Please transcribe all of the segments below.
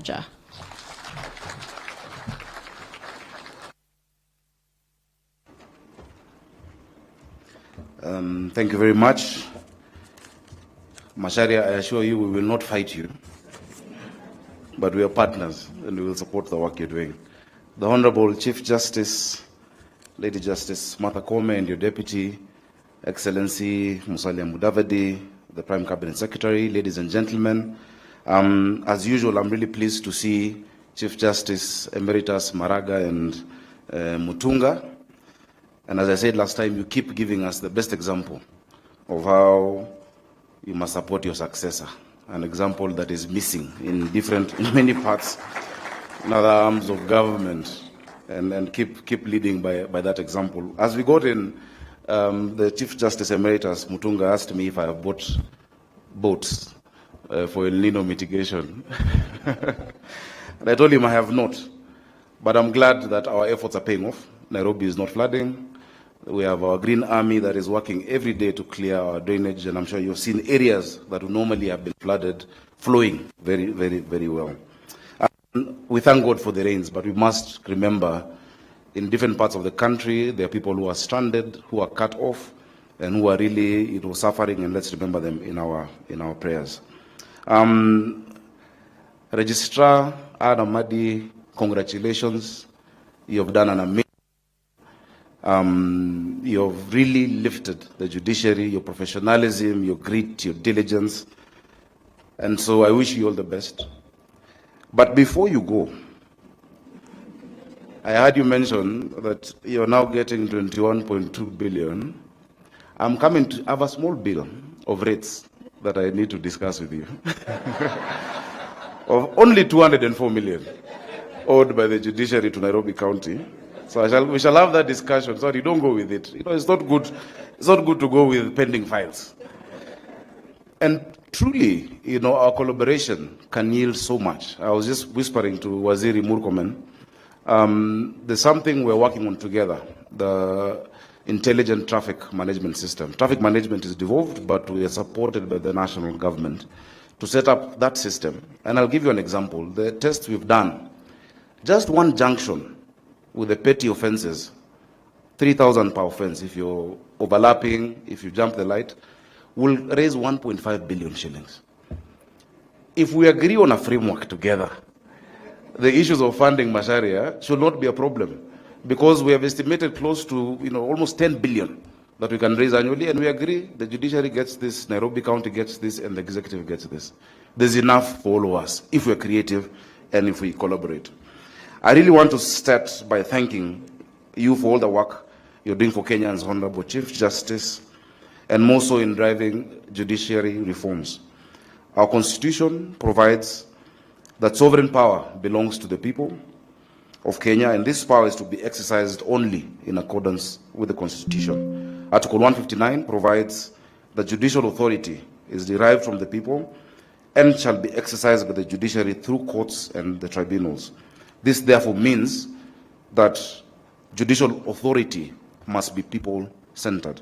Sakaja. Thank you very much. Macharia, I assure you we will not fight you, but we are partners and we will support the work you're doing. The Honorable Chief Justice, Lady Justice Martha Koome, and your Deputy, Excellency Musalia Mudavadi, the Prime Cabinet Secretary, ladies and gentlemen. As usual, I'm really pleased to see Chief Justice Emeritus Maraga and Mutunga. And as I said last time, you keep giving us the best example of how you must support your successor. An example that is missing in many parts, in other arms of government, and keep leading by that example. As we got in, the Chief Justice Emeritus Mutunga asked me if I have bought boats for El Nino mitigation. And I told him I have not. But I'm glad that our efforts are paying off. Nairobi is not flooding. We have our Green Army that is working every day to clear our drainage, and I'm sure you've seen areas that would normally have been flooded flowing very, very, very well. We thank God for the rains, but we must remember in different parts of the country, there are people who are stranded, who are cut off, and who are really suffering, and let's remember them in our prayers. Registrar Adam Madi, congratulations. You have done an amazing you have really lifted the judiciary, your professionalism, your grit, your diligence. And so I wish you all the best. But before you go, I heard you mention that you're now getting 21.2 billion. I'm coming to have a small bill of rates that I need to discuss with you. Of only 204 million owed by the judiciary to Nairobi County. So we shall have that discussion. Sorry, don't go with it. It's not good. It's not good to go with pending files. And truly, our collaboration can yield so much. I was just whispering to Waziri Murkomen. There's something we're working on together, the intelligent traffic management system. Traffic management is devolved, but we are supported by the national government to set up that system. And I'll give you an example. The test we've done, just one junction with the petty offenses, 3,000 per offense, if you're overlapping, if you jump the light, will raise 1.5 billion shillings. If we agree on a framework together, the issues of funding Macharia should not be a problem, because we have estimated close to almost 10 billion that we can raise annually, and we agree the judiciary gets this, Nairobi County gets this, and the executive gets this. There's enough for all of us if we're creative and if we collaborate. I really want to start by thanking you for all the work you're doing for Kenyans, Honorable Chief Justice, and more so in driving judiciary reforms. Our Constitution provides that sovereign power belongs to the people of Kenya, and this power is to be exercised only in accordance with the Constitution. Article 159 provides that judicial authority is derived from the people and shall be exercised by the judiciary through courts and the tribunals. This therefore means that judicial authority must be people-centered.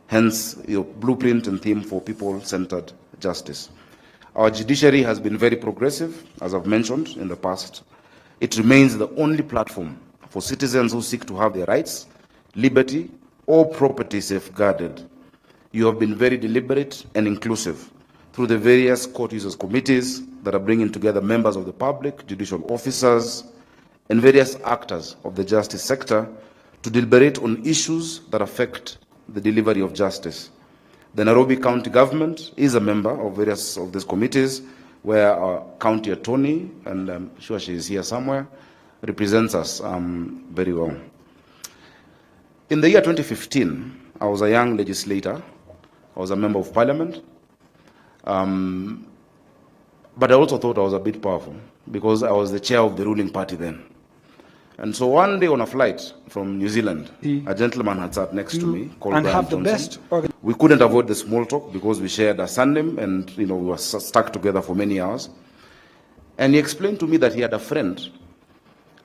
Hence, your blueprint and theme for people-centered justice. Our judiciary has been very progressive, as I've mentioned in the past. It remains the only platform for citizens who seek to have their rights, liberty, or property safeguarded. You have been very deliberate and inclusive through the various court users committees that are bringing together members of the public, judicial officers, and various actors of the justice sector to deliberate on issues that affect the delivery of justice. The Nairobi County government is a member of various of these committees, where our county attorney, and I'm sure she is here somewhere, represents us very well. In the year 2015, I was a young legislator. I was a member of parliament. But I also thought I was a bit powerful because I was the chair of the ruling party then. And so one day on a flight from New Zealand, a gentleman had sat next to me called Brian Johnson. We couldn't avoid the small talk because we shared a surname and we were stuck together for many hours. And he explained to me that he had a friend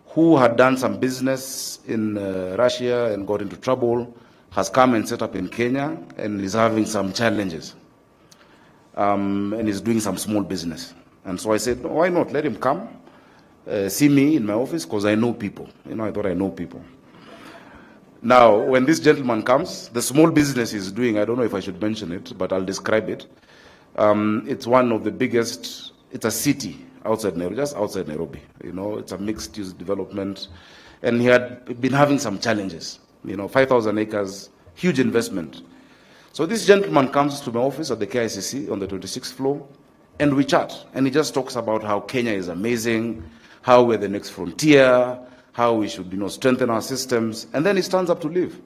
who had done some business in Russia and got into trouble, has come and set up in Kenya and is having some challenges. And is doing some small business. And so I said, why not? Let him come. see me in my office because I know people. I thought I know people. Now, when this gentleman comes, the small business he's doing, I don't know if I should mention it, but I'll describe it. It's one of the biggest, it's a city outside Nairobi, just outside Nairobi. It's a mixed-use development. And he had been having some challenges. 5,000 acres, huge investment. So this gentleman comes to my office at the KICC on the 26th floor, and we chat. And he just talks about how Kenya is amazing, how we're the next frontier, how we should, strengthen our systems. And then he stands up to leave.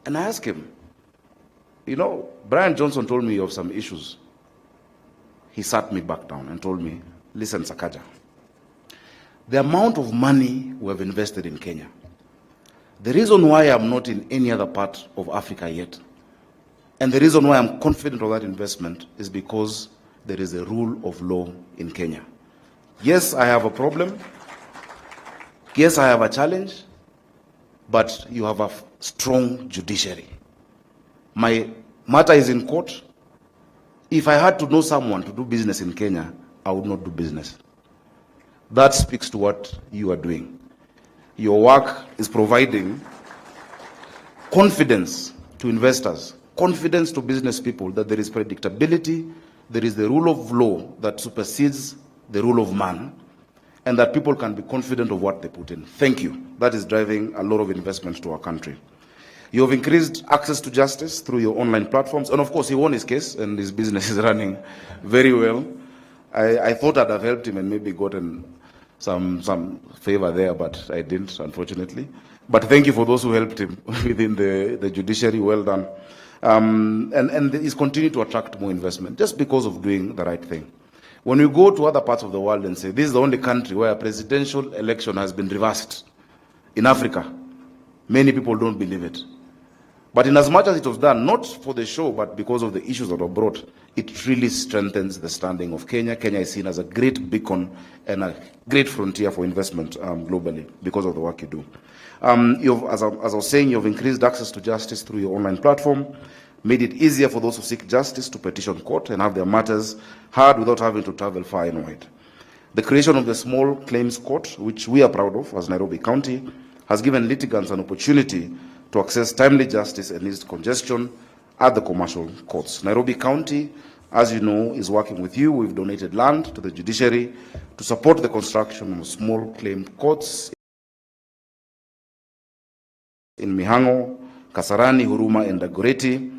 And I ask him, Brian Johnson told me you have some issues. He sat me back down and told me, listen, Sakaja, the amount of money we have invested in Kenya, the reason why I'm not in any other part of Africa yet, and the reason why I'm confident of that investment is because there is a rule of law in Kenya. Yes, I have a problem. Yes, I have a challenge, but you have a strong judiciary. My matter is in court. If I had to know someone to do business in Kenya, I would not do business. That speaks to what you are doing. Your work is providing confidence to investors, confidence to business people that there is predictability, there is the rule of law that supersedes the rule of man, and that people can be confident of what they put in. Thank you. That is driving a lot of investment to our country. You have increased access to justice through your online platforms. And of course, he won his case and his business is running very well. I thought I'd have helped him and maybe gotten some favor there, but I didn't, unfortunately. But thank you for those who helped him within the judiciary. Well done. And he's continued to attract more investment just because of doing the right thing. When we go to other parts of the world and say, this is the only country where a presidential election has been reversed in Africa, many people don't believe it. But in as much as it was done, not for the show, but because of the issues that were brought, it really strengthens the standing of Kenya. Kenya is seen as a great beacon and a great frontier for investment globally because of the work you do. As I was saying, you've increased access to justice through your online platform, made it easier for those who seek justice to petition court and have their matters heard without having to travel far and wide. The creation of the Small Claims Court, which we are proud of as Nairobi County, has given litigants an opportunity to access timely justice and ease congestion at the commercial courts. Nairobi County, as you know, is working with you. We've donated land to the judiciary to support the construction of small claim courts in Mihango, Kasarani, Huruma, and Dagoretti.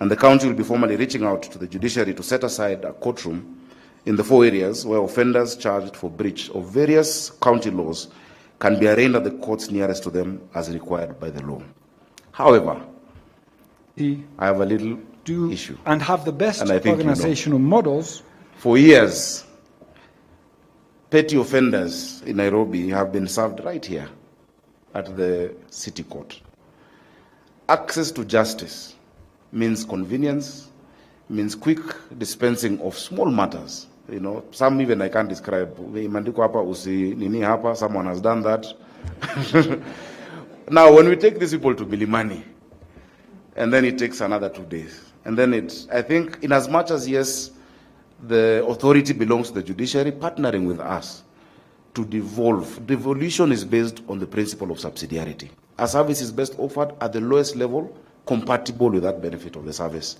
And the county will be formally reaching out to the judiciary to set aside a courtroom in the 4 areas where offenders charged for breach of various county laws can be arraigned at the courts nearest to them as required by the law. However, I have a little issue. And have the best organizational models. For years, petty offenders in Nairobi have been served right here at the city court. Access to justice means convenience, means quick dispensing of small matters. Some even I can't describe. Someone has done that. Now, when we take these people to Milimani, and then it takes another 2 days, and then I think, in as much as, yes, the authority belongs to the judiciary, partnering with us to devolve. Devolution is based on the principle of subsidiarity. A service is best offered at the lowest level, compatible with that benefit of the service.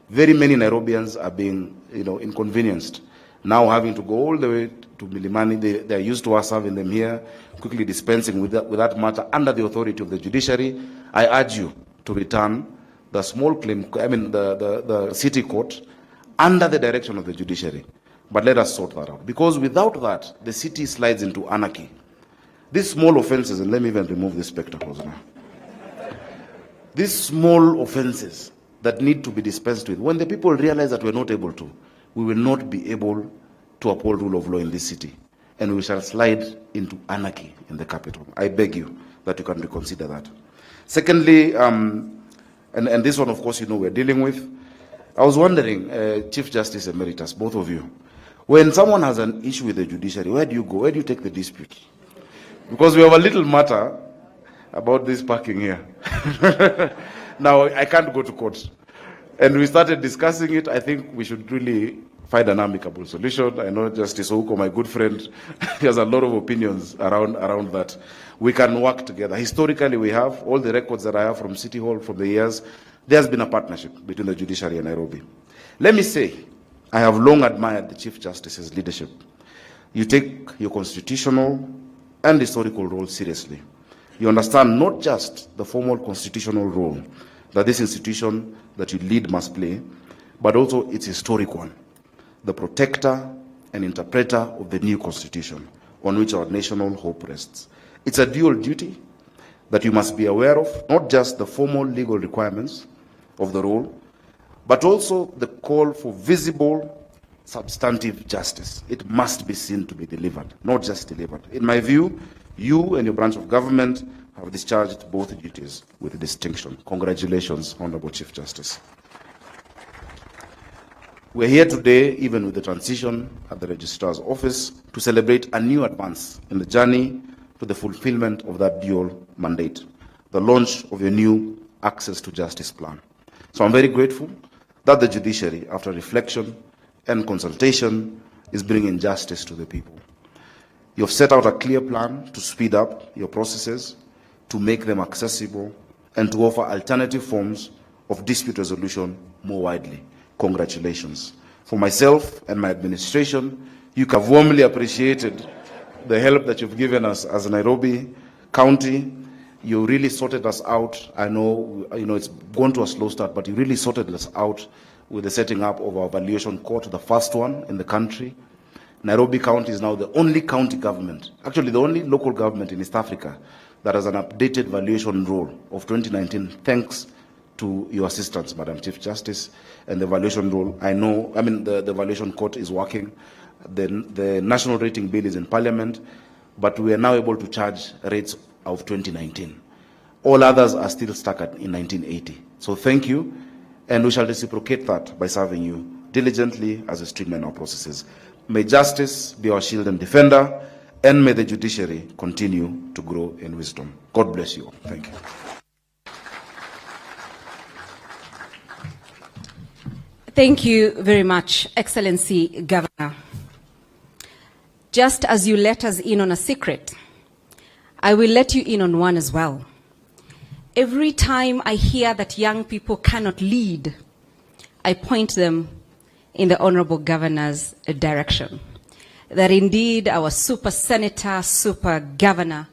Very many Nairobians are being, inconvenienced. Now having to go all the way to Milimani, they are used to us serving them here, quickly dispensing with that matter under the authority of the judiciary. I urge you to return the small claim, the city court under the direction of the judiciary. But let us sort that out. Because without that, the city slides into anarchy. These small offenses, and let me even remove these spectacles now. These small offenses that need to be dispensed with, when the people realize that we're not able to, we will not be able to uphold rule of law in this city. And we shall slide into anarchy in the capital. I beg you that you can reconsider that. Secondly, and this one, of course, we're dealing with. I was wondering, Chief Justice Emeritus, both of you, when someone has an issue with the judiciary, where do you go? Where do you take the dispute? Because we have a little matter about this parking here. Now, I can't go to court. And we started discussing it. I think we should really find an amicable solution. I know Justice Ouko, my good friend, he has a lot of opinions around that. We can work together. Historically, we have all the records that I have from City Hall from the years. There's been a partnership between the judiciary and Nairobi. Let me say, I have long admired the Chief Justice's leadership. You take your constitutional and historical role seriously. You understand not just the formal constitutional role that this institution that you lead must play, but also its historic one, the protector and interpreter of the new constitution on which our national hope rests. It's a dual duty that you must be aware of, not just the formal legal requirements of the role, but also the call for visible, substantive justice. It must be seen to be delivered, not just delivered. In my view, you and your branch of government have discharged both duties with distinction. Congratulations, Honorable Chief Justice. We're here today, even with the transition at the Registrar's Office, to celebrate a new advance in the journey to the fulfillment of that dual mandate, the launch of your new Access to Justice plan. So I'm very grateful that the judiciary, after reflection and consultation, is bringing justice to the people. You have set out a clear plan to speed up your processes, to make them accessible, and to offer alternative forms of dispute resolution more widely. Congratulations. For myself and my administration, you have warmly appreciated the help that you've given us as Nairobi County. You really sorted us out. I know, it's gone to a slow start, but you really sorted us out with the setting up of our valuation court, the first one in the country. Nairobi County is now the only county government, actually the only local government in East Africa that has an updated valuation roll of 2019, thanks to your assistance, Madam Chief Justice. And the valuation roll, the valuation court is working. The national rating bill is in Parliament, but we are now able to charge rates of 2019. All others are still stuck in 1980. So thank you, and we shall reciprocate that by serving you diligently as we streamline our processes. May justice be our shield and defender, and may the judiciary continue to grow in wisdom. God bless you all. Thank you. Thank you very much, Excellency Governor. Just as you let us in on a secret, I will let you in on one as well. Every time I hear that young people cannot lead, I point them in the Honorable Governor's direction. That indeed our super senator, super governor